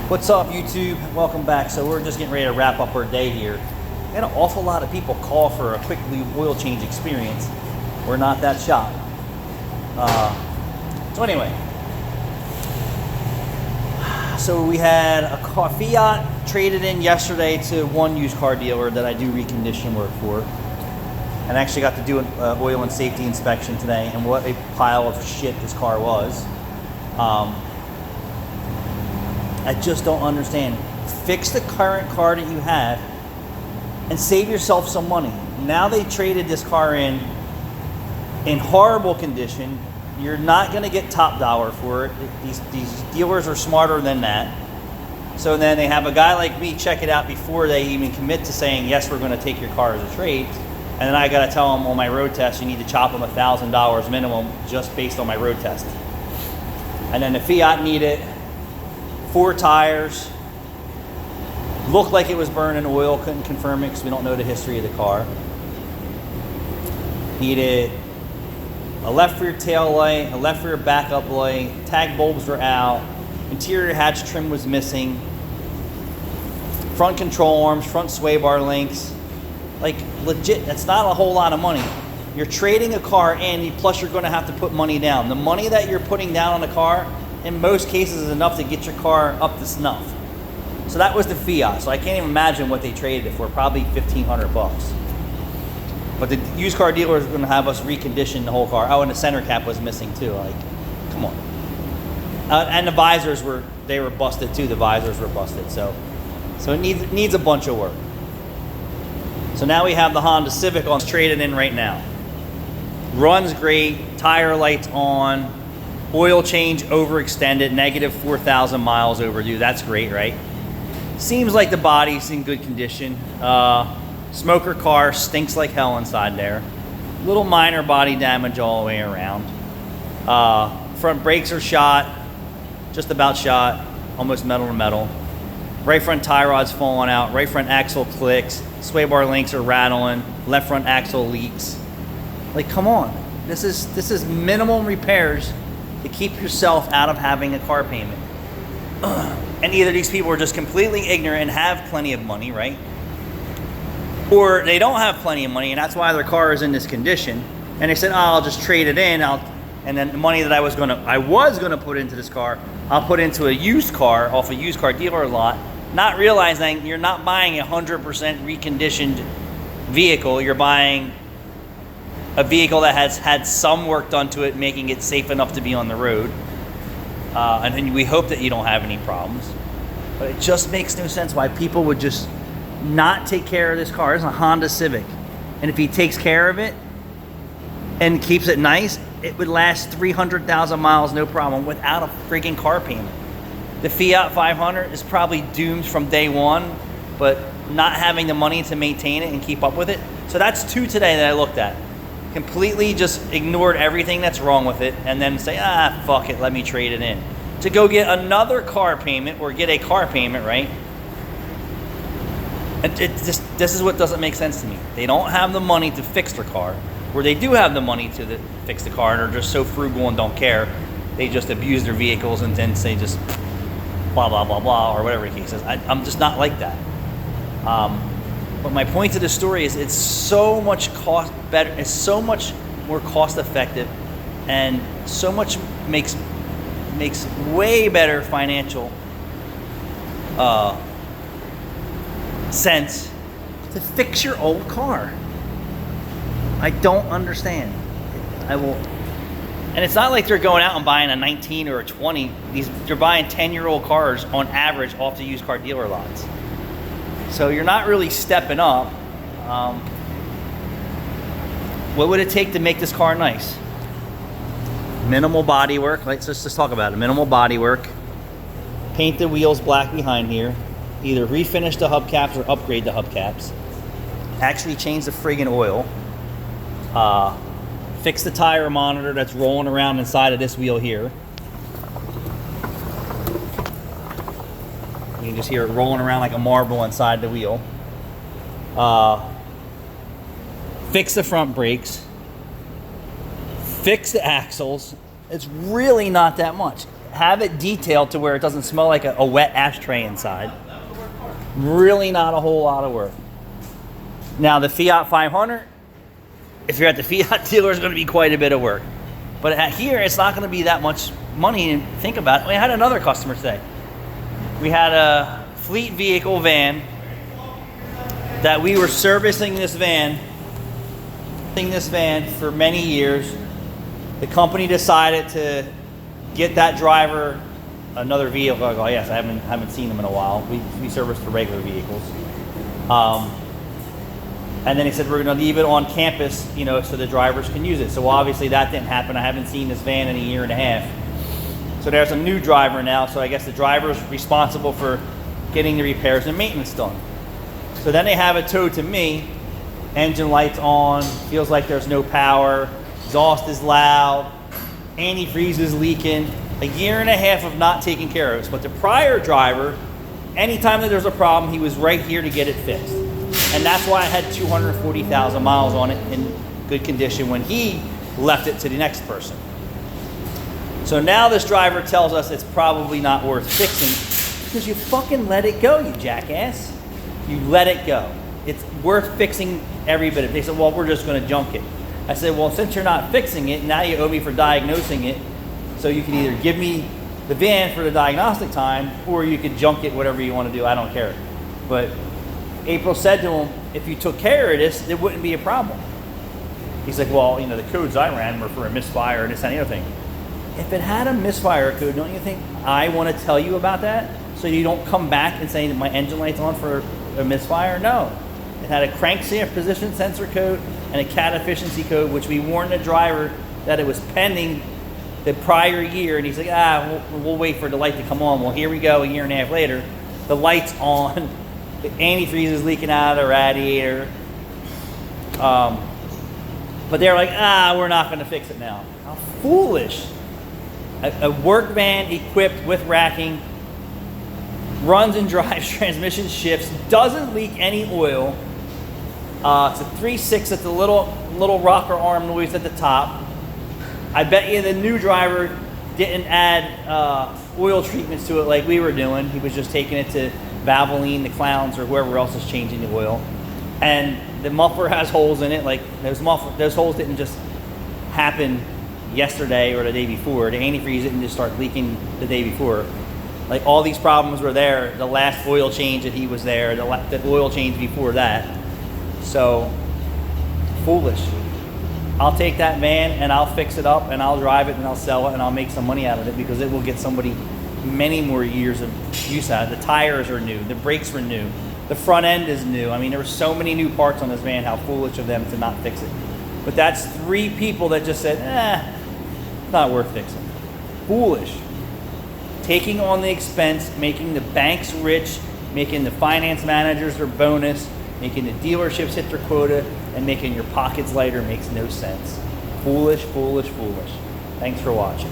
What's up, YouTube? Welcome back. So we're just getting ready to wrap up our day here. We had an awful lot of people call for a quick oil change experience. We're not that shop. So anyway, so we had a car, Fiat traded in yesterday to one used car dealer that I do recondition work for, and actually got to do an oil and safety inspection today. And what a pile of shit this car was. I just don't understand. Fix the current car that you have and save yourself some money. Now they traded this car in horrible condition. You're not going to get top dollar for it. These dealers are smarter than that. So then they have a guy like me check it out before they even commit to saying, yes, we're going to take your car as a trade. And then I got to tell them on my road test, you need to chop them $1,000 minimum just based on my road test. And then the Fiat needed 4 tires, looked like it was burning oil, couldn't confirm it because we don't know the history of the car. Needed a left rear tail light, a left rear backup light, tag bulbs were out, interior hatch trim was missing, front control arms, front sway bar links. Like legit, that's not a whole lot of money. You're trading a car in, plus you're going to have to put money down. The money that you're putting down on the car in most cases is enough to get your car up to snuff. So that was the Fiat. So I can't even imagine what they traded it for, probably $1,500 bucks. But the used car dealer is going to have us recondition the whole car. Oh, and the center cap was missing too. Like, come on. And the visors were busted too. The visors were busted. So it needs a bunch of work. So now we have the Honda Civic on traded in right now. Runs great, tire lights on. Oil change overextended, negative 4,000 miles overdue. That's great, right? Seems like the body's in good condition. Smoker car, stinks like hell inside there. Little minor body damage all the way around. Front brakes are shot, just about shot, almost metal to metal. Right front tie rod's falling out. Right front axle clicks. Sway bar links are rattling. Left front axle leaks. Like, come on. This is minimum repairs to keep yourself out of having a car payment. And either these people are just completely ignorant and have plenty of money, right? Or they don't have plenty of money and that's why their car is in this condition. And they said, oh, I'll just trade it in. And then the money that I was gonna put into this car, I'll put into a used car off a used car dealer lot, not realizing you're not buying a 100% reconditioned vehicle. You're buying a vehicle that has had some work done to it, making it safe enough to be on the road. And then we hope that you don't have any problems. But it just makes no sense why people would just not take care of this car. It's a Honda Civic. And if he takes care of it and keeps it nice, it would last 300,000 miles, no problem, without a freaking car payment. The Fiat 500 is probably doomed from day one, but not having the money to maintain it and keep up with it. So that's 2 today that I looked at. Completely just ignored everything that's wrong with it and then say, fuck it, let me trade it in. To go get another car payment or get a car payment, right? This is what doesn't make sense to me. They don't have the money to fix their car, or they do have the money to fix the car and are just so frugal and don't care. They just abuse their vehicles and then say just blah, blah, blah, blah, or whatever the case is. I'm just not like that. But my point to this story is it's so much better, it's so much more cost effective and so much makes way better financial sense to fix your old car. I don't understand. And it's not like they're going out and buying a 19 or a 20. They're buying 10-year-old cars on average off the used car dealer lots. So you're not really stepping up. What would it take to make this car nice? Minimal body work. Let's just talk about it. Minimal body work. Paint the wheels black behind here. Either refinish the hubcaps or upgrade the hubcaps. Actually change the friggin' oil. Fix the tire monitor that's rolling around inside of this wheel here. You can just hear it rolling around like a marble inside the wheel. Fix the front brakes. Fix the axles. It's really not that much. have it detailed to where it doesn't smell like a wet ashtray inside. Really not a whole lot of work. Now the Fiat 500, if you're at the Fiat dealer, is going to be quite a bit of work. But here, it's not going to be that much money. And think about it. We had another customer today. We had a fleet vehicle van that we were servicing this van for many years. The company decided to get that driver another vehicle. I go, yes, I haven't seen them in a while. We service the regular vehicles. And then he said, we're going to leave it on campus, so the drivers can use it. So obviously that didn't happen. I haven't seen this van in a year and a half. So there's a new driver now. So I guess the driver is responsible for getting the repairs and maintenance done. So then they have it towed to me. Engine lights on, feels like there's no power, exhaust is loud, antifreeze is leaking. A year and a half of not taking care of it. But the prior driver, anytime that there's a problem, he was right here to get it fixed. And that's why I had 240,000 miles on it in good condition when he left it to the next person. So now this driver tells us it's probably not worth fixing because you fucking let it go, you jackass. You let it go. It's worth fixing every bit of it. They said, well, we're just going to junk it. I said, well, since you're not fixing it, now you owe me for diagnosing it. So you can either give me the van for the diagnostic time or you could junk it, whatever you want to do. I don't care. But April said to him, if you took care of this, it wouldn't be a problem. He's like, well, the codes I ran were for a misfire and this and the other thing. If it had a misfire code, don't you think I want to tell you about that so you don't come back and say that my engine light's on for a misfire? No. It had a crankshaft position sensor code and a cat efficiency code, which we warned the driver that it was pending the prior year. And he's like, we'll wait for the light to come on. Well, here we go, a year and a half later. The light's on. The antifreeze is leaking out of the radiator. But they're like, we're not going to fix it now. How foolish. A work van equipped with racking, runs and drives, transmission shifts, doesn't leak any oil. It's a 3.6 at the little rocker arm noise at the top. I bet you the new driver didn't add oil treatments to it like we were doing. He was just taking it to Valvoline, the Clowns, or whoever else is changing the oil. And the muffler has holes in it. Like those holes didn't just happen yesterday or the day before. The antifreeze didn't just start leaking the day before. Like all these problems were there. The last oil change that he was there, the oil change before that. So foolish. I'll take that van and I'll fix it up and I'll drive it and I'll sell it and I'll make some money out of it because it will get somebody many more years of use out of it. The tires are new. The brakes were new. The front end is new. I mean, there were so many new parts on this van. How foolish of them to not fix it. But that's 3 people that just said, it's not worth fixing. Foolish. Taking on the expense, making the banks rich, making the finance managers their bonus, making the dealerships hit their quota, and making your pockets lighter makes no sense. Foolish, foolish, foolish. Thanks for watching.